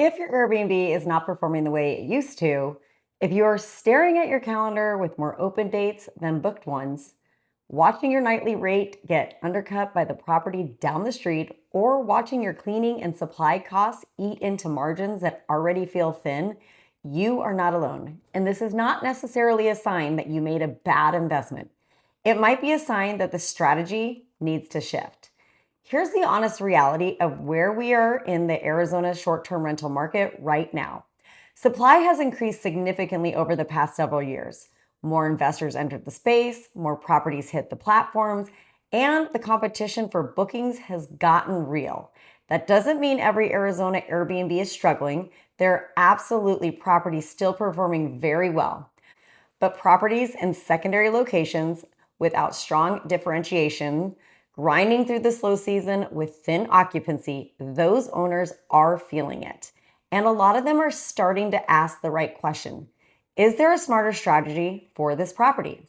If your Airbnb is not performing the way it used to, if you are staring at your calendar with more open dates than booked ones, watching your nightly rate get undercut by the property down the street, or watching your cleaning and supply costs eat into margins that already feel thin, you are not alone. And this is not necessarily a sign that you made a bad investment. It might be a sign that the strategy needs to shift. Here's the honest reality of where we are in the Arizona short-term rental market right now. Supply has increased significantly over the past several years. More investors entered the space, more properties hit the platforms, and the competition for bookings has gotten real. That doesn't mean every Arizona Airbnb is struggling. There are absolutely properties still performing very well. But properties in secondary locations without strong differentiation, grinding through the slow season with thin occupancy, those owners are feeling it. And a lot of them are starting to ask the right question. Is there a smarter strategy for this property?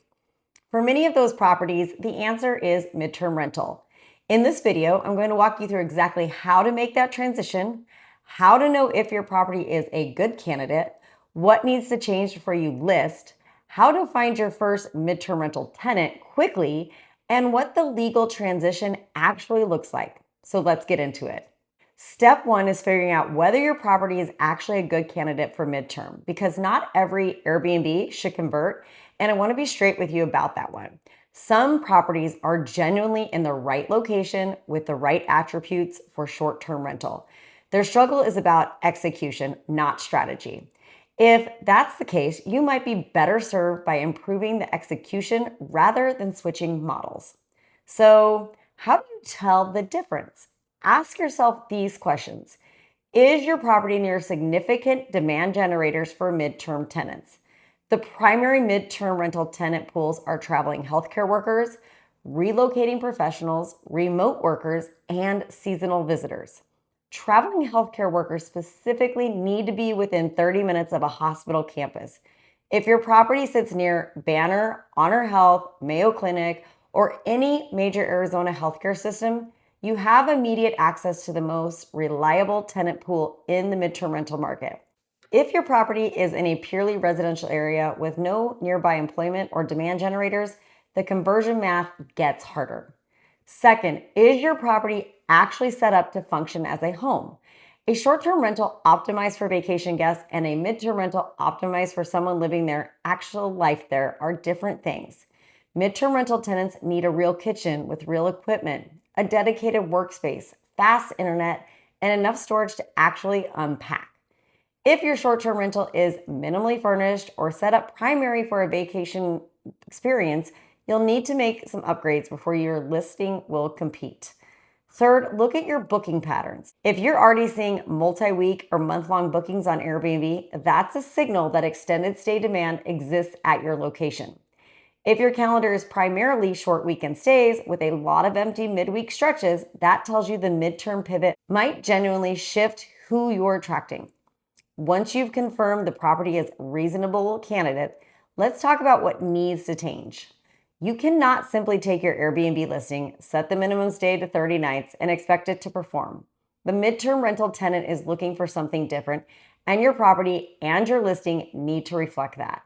For many of those properties, the answer is midterm rental. In this video, I'm going to walk you through exactly how to make that transition, how to know if your property is a good candidate, what needs to change before you list, how to find your first midterm rental tenant quickly, and what the legal transition actually looks like. So let's get into it. Step one is figuring out whether your property is actually a good candidate for midterm, because not every Airbnb should convert, and I want to be straight with you about that one. Some properties are genuinely in the right location with the right attributes for short-term rental. Their struggle is about execution, not strategy. If that's the case, you might be better served by improving the execution rather than switching models. So, how do you tell the difference? Ask yourself these questions. Is your property near significant demand generators for midterm tenants? The primary midterm rental tenant pools are traveling healthcare workers, relocating professionals, remote workers, and seasonal visitors. Traveling healthcare workers specifically need to be within 30 minutes of a hospital campus. If your property sits near Banner, Honor Health, Mayo Clinic, or any major Arizona healthcare system, you have immediate access to the most reliable tenant pool in the midterm rental market. If your property is in a purely residential area with no nearby employment or demand generators, the conversion math gets harder. Second, is your property actually set up to function as a home? A short-term rental optimized for vacation guests and a midterm rental optimized for someone living their actual life there are different things. Midterm rental tenants need a real kitchen with real equipment, a dedicated workspace, fast internet, and enough storage to actually unpack. If your short-term rental is minimally furnished or set up primary for a vacation experience, you'll need to make some upgrades before your listing will compete. Third, look at your booking patterns. If you're already seeing multi-week or month-long bookings on Airbnb, that's a signal that extended stay demand exists at your location. If your calendar is primarily short weekend stays with a lot of empty midweek stretches, that tells you the midterm pivot might genuinely shift who you're attracting. Once you've confirmed the property is a reasonable candidate, let's talk about what needs to change. You cannot simply take your Airbnb listing, set the minimum stay to 30 nights, and expect it to perform. The midterm rental tenant is looking for something different, and your property and your listing need to reflect that.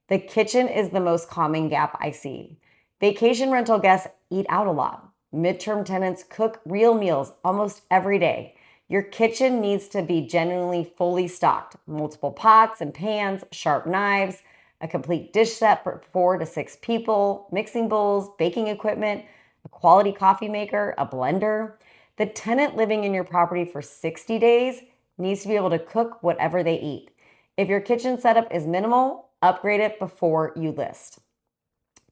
The kitchen is the most common gap I see. Vacation rental guests eat out a lot. Midterm tenants cook real meals almost every day. Your kitchen needs to be genuinely fully stocked. Multiple pots and pans, sharp knives, a complete dish set for 4 to 6 people, mixing bowls, baking equipment, a quality coffee maker, a blender. The tenant living in your property for 60 days needs to be able to cook whatever they eat. If your kitchen setup is minimal, upgrade it before you list.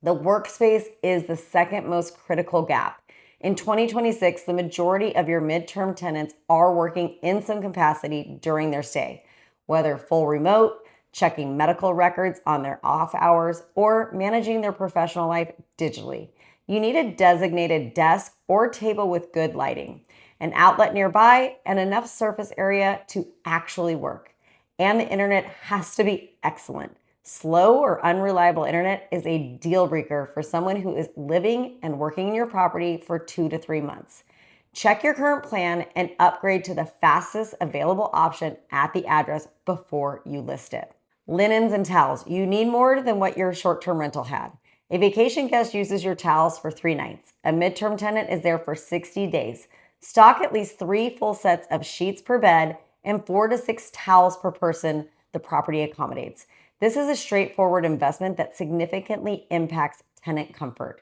The workspace is the second most critical gap. In 2026, the majority of your midterm tenants are working in some capacity during their stay, whether full remote, checking medical records on their off hours, or managing their professional life digitally. You need a designated desk or table with good lighting, an outlet nearby, and enough surface area to actually work. And the internet has to be excellent. Slow or unreliable internet is a deal breaker for someone who is living and working in your property for 2 to 3 months. Check your current plan and upgrade to the fastest available option at the address before you list it. Linens and towels. You need more than what your short-term rental had. A vacation guest uses your towels for 3 nights. A midterm tenant is there for 60 days. Stock at least 3 full sets of sheets per bed and 4 to 6 towels per person the property accommodates. This is a straightforward investment that significantly impacts tenant comfort.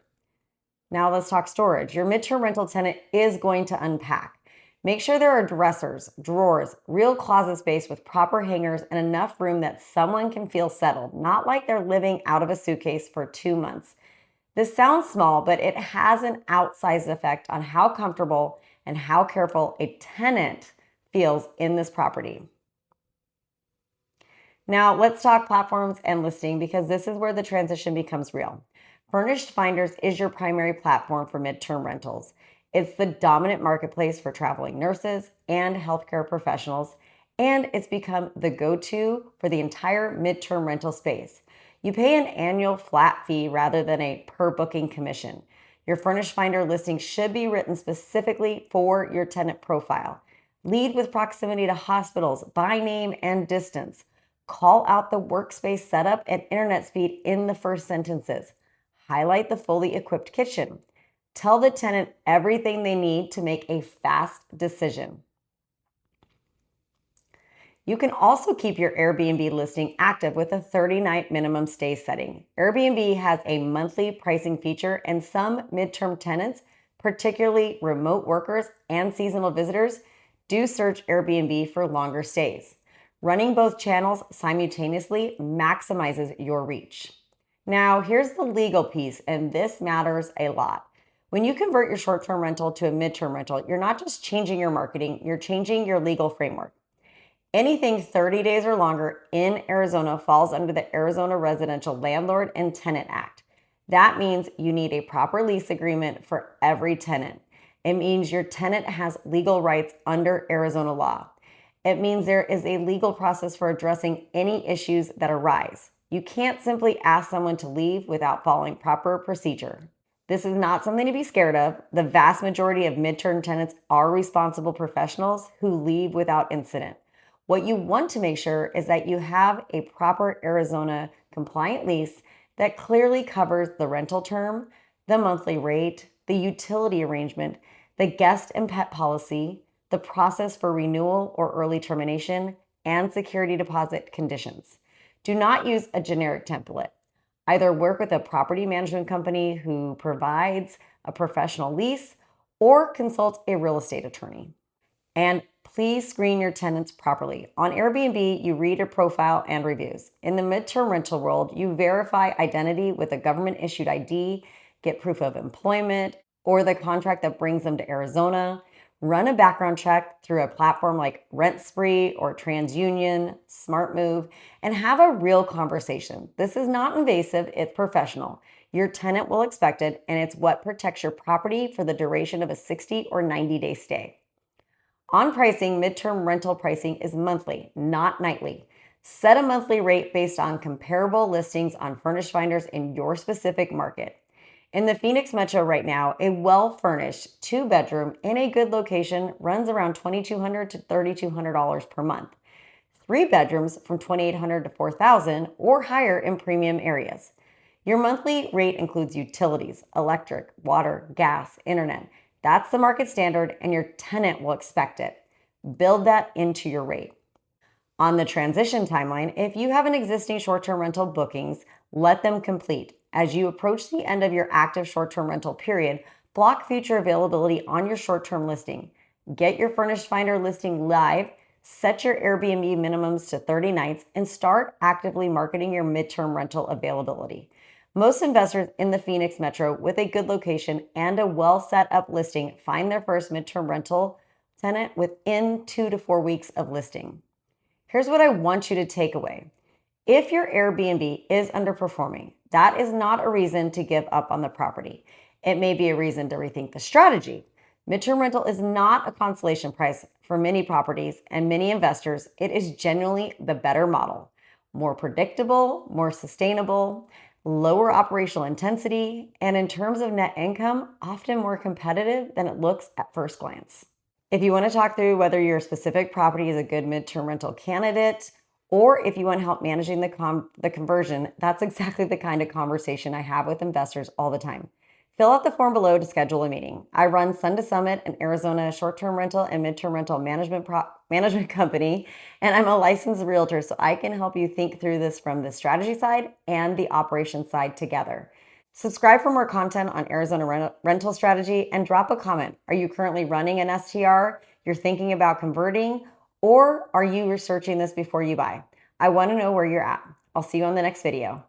Now let's talk storage. Your midterm rental tenant is going to unpack. Make sure there are dressers, drawers, real closet space with proper hangers and enough room that someone can feel settled, not like they're living out of a suitcase for 2 months. This sounds small, but it has an outsized effect on how comfortable and how careful a tenant feels in this property. Now let's talk platforms and listing, because this is where the transition becomes real. Furnished Finders is your primary platform for midterm rentals. It's the dominant marketplace for traveling nurses and healthcare professionals, and it's become the go-to for the entire midterm rental space. You pay an annual flat fee rather than a per booking commission. Your Furnished Finder listing should be written specifically for your tenant profile. Lead with proximity to hospitals by name and distance. Call out the workspace setup and internet speed in the first sentences. Highlight the fully equipped kitchen. Tell the tenant everything they need to make a fast decision. You can also keep your Airbnb listing active with a 30-night minimum stay setting. Airbnb has a monthly pricing feature, and some midterm tenants, particularly remote workers and seasonal visitors, do search Airbnb for longer stays. Running both channels simultaneously maximizes your reach. Now, here's the legal piece, and this matters a lot. When you convert your short-term rental to a midterm rental, you're not just changing your marketing, you're changing your legal framework. Anything 30 days or longer in Arizona falls under the Arizona Residential Landlord and Tenant Act. That means you need a proper lease agreement for every tenant. It means your tenant has legal rights under Arizona law. It means there is a legal process for addressing any issues that arise. You can't simply ask someone to leave without following proper procedure. This is not something to be scared of. The vast majority of midterm tenants are responsible professionals who leave without incident. What you want to make sure is that you have a proper Arizona compliant lease that clearly covers the rental term, the monthly rate, the utility arrangement, the guest and pet policy, the process for renewal or early termination, and security deposit conditions. Do not use a generic template. Either work with a property management company who provides a professional lease or consult a real estate attorney. And please screen your tenants properly. On Airbnb, you read a profile and reviews. In the midterm rental world, you verify identity with a government-issued ID, get proof of employment, or the contract that brings them to Arizona. Run a background check through a platform like Rent Spree or TransUnion, SmartMove, and have a real conversation. This is not invasive, it's professional. Your tenant will expect it, and it's what protects your property for the duration of a 60 or 90-day stay. On pricing, midterm rental pricing is monthly, not nightly. Set a monthly rate based on comparable listings on Furnished Finders in your specific market. In the Phoenix metro right now, a well-furnished 2-bedroom in a good location runs around $2,200 to $3,200 per month. 3 bedrooms from $2,800 to $4,000 or higher in premium areas. Your monthly rate includes utilities, electric, water, gas, internet. That's the market standard, and your tenant will expect it. Build that into your rate. On the transition timeline, if you have an existing short-term rental bookings, let them complete. As you approach the end of your active short-term rental period, block future availability on your short-term listing. Get your Furnished Finder listing live, set your Airbnb minimums to 30 nights, and start actively marketing your midterm rental availability. Most investors in the Phoenix metro with a good location and a well set up listing find their first midterm rental tenant within 2 to 4 weeks of listing. Here's what I want you to take away. If your Airbnb is underperforming, that is not a reason to give up on the property. It may be a reason to rethink the strategy. Midterm rental is not a consolation prize for many properties and many investors. It is genuinely the better model. More predictable, more sustainable, lower operational intensity, and in terms of net income, often more competitive than it looks at first glance. If you want to talk through whether your specific property is a good midterm rental candidate, or if you want help managing the conversion, that's exactly the kind of conversation I have with investors all the time. Fill out the form below to schedule a meeting. I run Sun to Summit, an Arizona short-term rental and midterm rental management company, and I'm a licensed realtor, so I can help you think through this from the strategy side and the operations side together. Subscribe for more content on Arizona rental strategy and drop a comment. Are you currently running an STR you're thinking about converting, or are you researching this before you buy? I want to know where you're at. I'll see you on the next video.